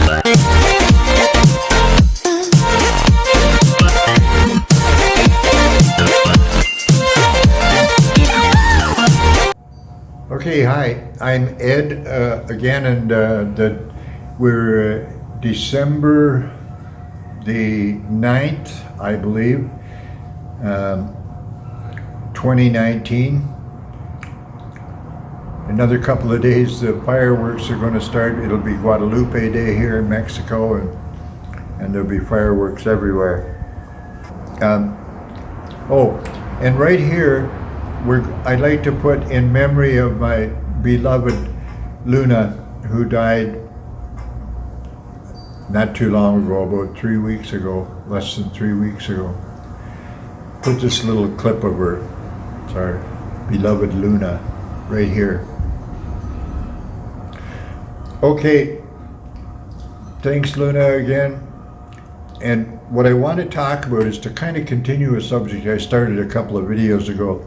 Okay, hi, I'm Ed again, and we're December the 9th, I believe, 2019. Another couple of days, the fireworks are going to start. It'll be Guadalupe Day here in Mexico, and there'll be fireworks everywhere. And right here, I'd like to put in memory of my beloved Luna, who died not too long ago, about 3 weeks ago, less than 3 weeks ago. Put this little clip of her, sorry, beloved Luna, right here. Okay, thanks Luna again. And what I want to talk about is to kind of continue a subject I started a couple of videos ago.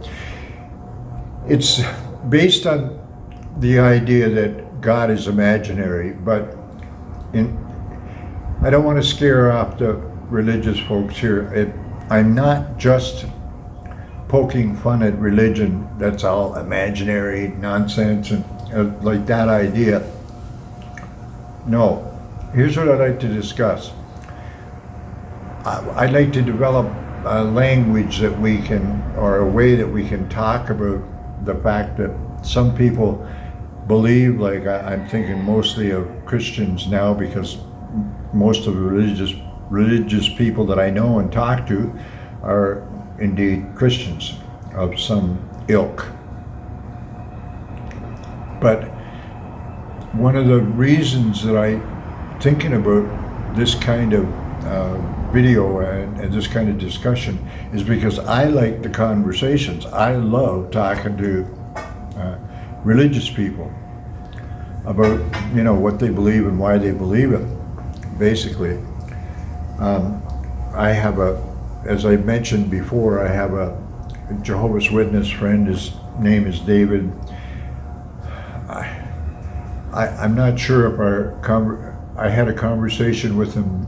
It's based on the idea that God is imaginary, but I don't want to scare off the religious folks here. I'm not just poking fun at religion that's all imaginary nonsense and like that idea. No, here's what I'd like to discuss. I'd like to develop a language that we can, or a way that we can talk about the fact that some people believe, like I'm thinking mostly of Christians now, because most of the religious people that I know and talk to are indeed Christians of some ilk. But one of the reasons that I'm thinking about this kind of video and this kind of discussion is because I like the conversations. I love talking to religious people about, you know, what they believe and why they believe it, basically. I have as I mentioned before, I have a Jehovah's Witness friend. His name is David. I'm not sure if I had a conversation with him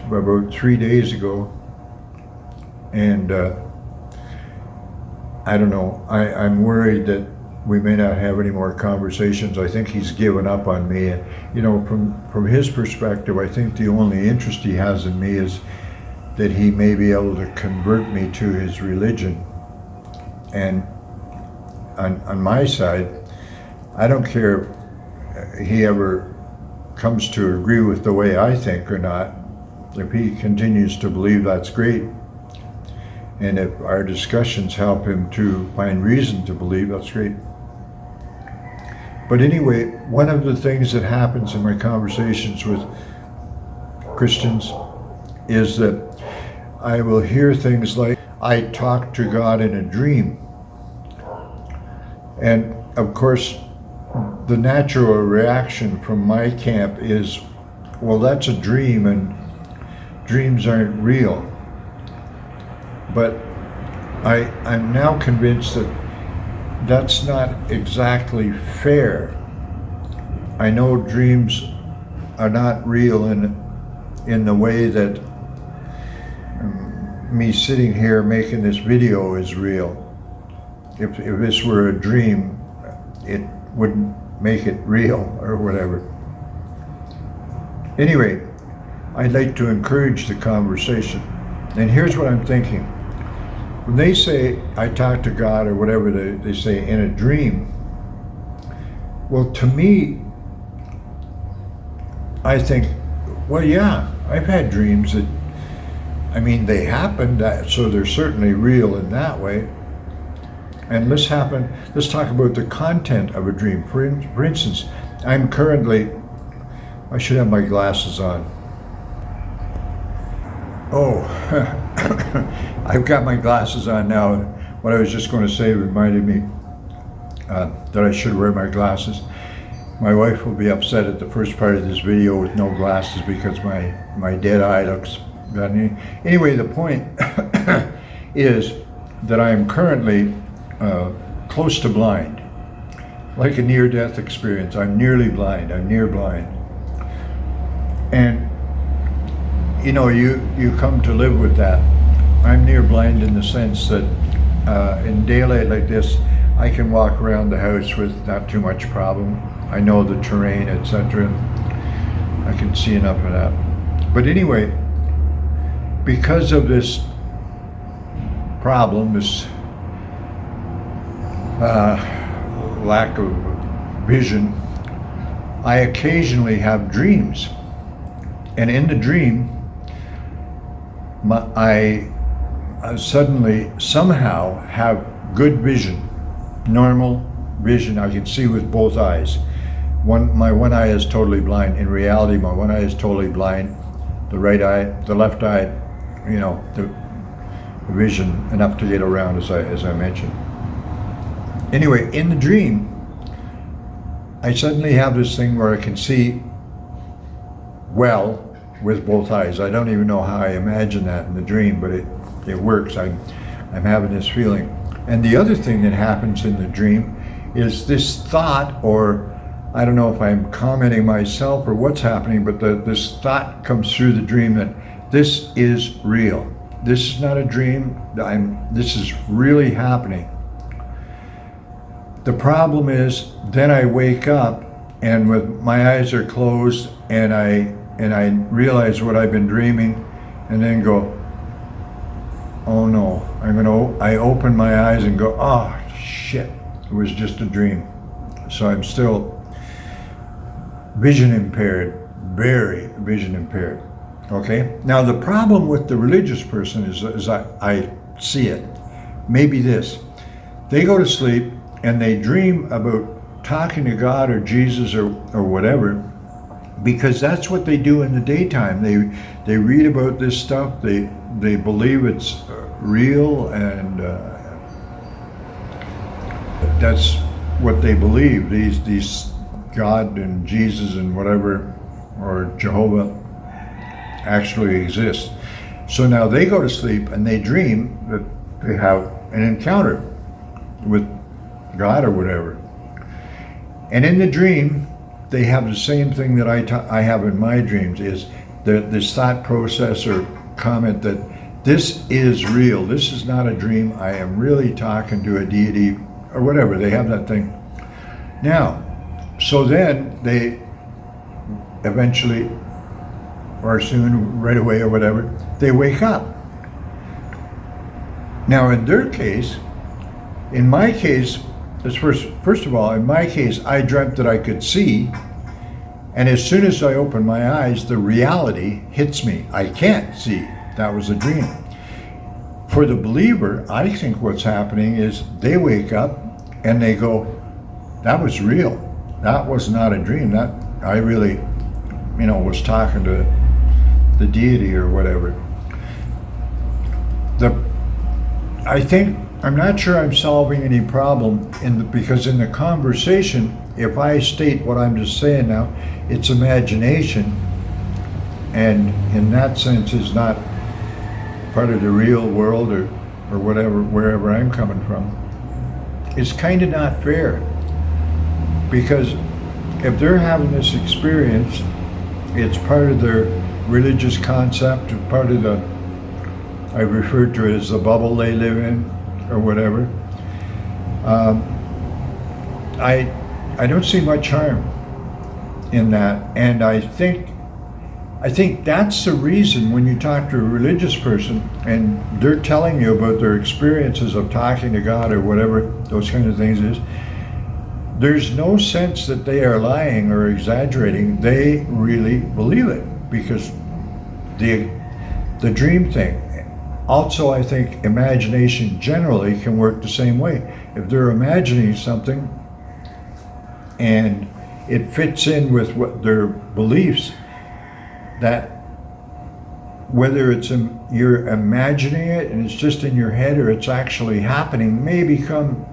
about 3 days ago, and I don't know, I'm worried that we may not have any more conversations. I think he's given up on me. And, you know, from his perspective, I think the only interest he has in me is that he may be able to convert me to his religion. And on my side, I don't care if he ever comes to agree with the way I think or not. If he continues to believe, that's great. And if our discussions help him to find reason to believe, that's great. But anyway, one of the things that happens in my conversations with Christians is that I will hear things like, I talked to God in a dream. And of course, the natural reaction from my camp is, well, that's a dream and dreams aren't real. But I'm now convinced that that's not exactly fair. I know dreams are not real in the way that me sitting here making this video is real. If this were a dream, it wouldn't make it real or whatever. Anyway, I'd like to encourage the conversation. And here's what I'm thinking. When they say, I talk to God, or whatever they say, in a dream, well, to me, I think, well, yeah, I've had dreams that, I mean, they happened, so they're certainly real in that way. And let's talk about the content of a dream. For instance, I'm currently, I should have my glasses on. Oh, I've got my glasses on now. What I was just going to say reminded me that I should wear my glasses. My wife will be upset at the first part of this video with no glasses because my dead eye looks bad. Anyway, the point is that I am currently close to blind, like a near-death experience. I'm nearly blind. I'm near blind. And you come to live with that. I'm near blind in the sense that in daylight like this, I can walk around the house with not too much problem. I know the terrain, etc. I can see enough of that. But anyway, because of this problem, this lack of vision, I occasionally have dreams. And in the dream, I suddenly somehow have good vision, normal vision. I can see with both eyes. My one eye is totally blind. In reality, my one eye is totally blind. The right eye, the left eye, the vision enough to get around, as I mentioned. Anyway, in the dream, I suddenly have this thing where I can see well with both eyes. I don't even know how I imagine that in the dream, but it works. I'm having this feeling. And the other thing that happens in the dream is this thought, or I don't know if I'm commenting myself or what's happening, but this thought comes through the dream that this is real. This is not a dream. This is really happening. The problem is, then I wake up and with my eyes are closed and I realize what I've been dreaming, and then go, oh no, I open my eyes and go, oh shit, it was just a dream. So I'm still vision impaired, very vision impaired. Okay? Now the problem with the religious person is I see it. Maybe this. They go to sleep and they dream about talking to God or Jesus or whatever, because that's what they do in the daytime. They read about this stuff. They believe it's real, and that's what they believe. These God and Jesus and whatever, or Jehovah, actually exist. So now they go to sleep and they dream that they have an encounter with God or whatever. And in the dream, they have the same thing that I have in my dreams, is this thought process or comment that this is real. This is not a dream. I am really talking to a deity or whatever. They have that thing. Now, so then they eventually, or soon, right away or whatever, they wake up. Now in their case, in my case, first of all, in my case, I dreamt that I could see, and as soon as I open my eyes, the reality hits me. I can't see. That was a dream. For the believer, I think what's happening is they wake up and they go, that was real. That was not a dream. That I really, was talking to the deity or whatever. I'm not sure I'm solving any problem because in the conversation, if I state what I'm just saying now, it's imagination, and in that sense is not part of the real world or whatever, wherever I'm coming from. It's kind of not fair, because if they're having this experience, it's part of their religious concept, part of I refer to it as the bubble they live in, or whatever. I don't see much harm in that, and I think that's the reason when you talk to a religious person and they're telling you about their experiences of talking to God or whatever those kind of things is, there's no sense that they are lying or exaggerating. They really believe it, because the dream thing. Also, I think imagination generally can work the same way. If they're imagining something and it fits in with what their beliefs, that whether you're imagining it and it's just in your head or it's actually happening, may become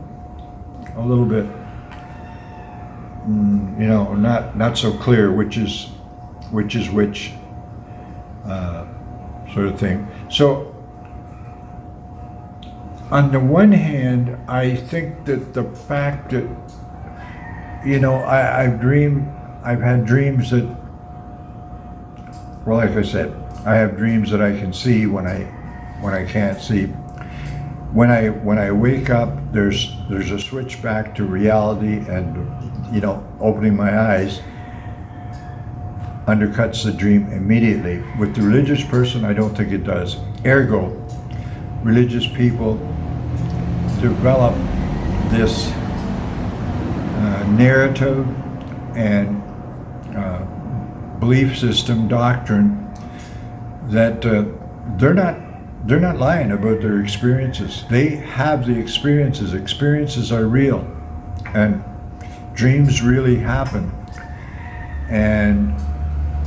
a little bit, not so clear which is which, sort of thing. So, on the one hand, I think that the fact that, I've had dreams that well, like I said, I have dreams that I can see when I can't see. When I wake up, there's a switch back to reality, and opening my eyes undercuts the dream immediately. With the religious person, I don't think it does. Ergo, religious people develop this narrative and belief system, doctrine, that they're not lying about their experiences. They have the experiences. Experiences are real, and dreams really happen. And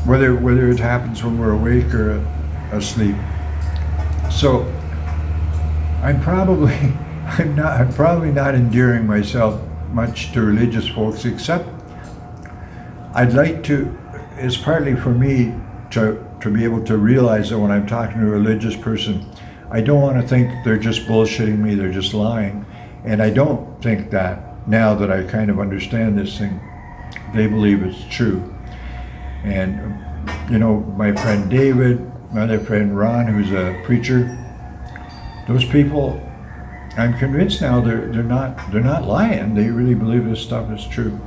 whether it happens when we're awake or asleep. So I'm probably not endearing myself much to religious folks, except I'd like to. It's partly for me to be able to realize that when I'm talking to a religious person, I don't want to think they're just bullshitting me, they're just lying. And I don't think that now that I kind of understand this thing, they believe it's true. And my friend David, my other friend Ron, who's a preacher, those people, I'm convinced now they're not lying. They really believe this stuff is true.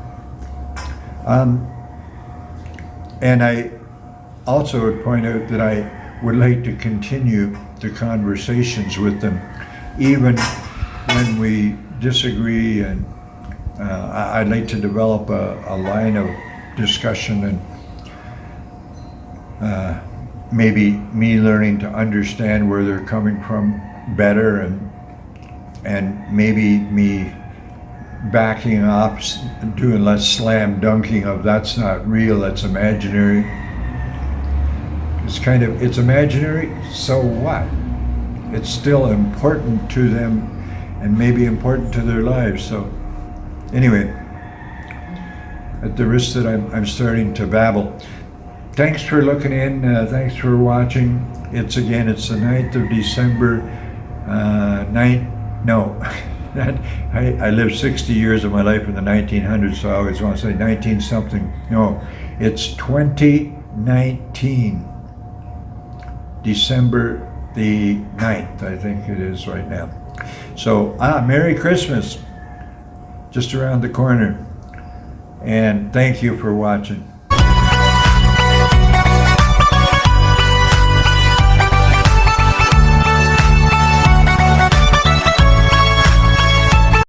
And I also would point out that I would like to continue the conversations with them, even when we disagree, and I'd like to develop a line of discussion, and maybe me learning to understand where they're coming from better, and maybe me backing off, doing less slam dunking of that's not real, that's imaginary. It's imaginary, so what? It's still important to them, and maybe important to their lives. So anyway, at the risk that I'm starting to babble, thanks for looking in, thanks for watching. It's the 9th of December, I lived 60 years of my life in the 1900s, so I always want to say 19 something. No, it's 2019, December the 9th, I think it is right now. So, Merry Christmas, just around the corner. And thank you for watching.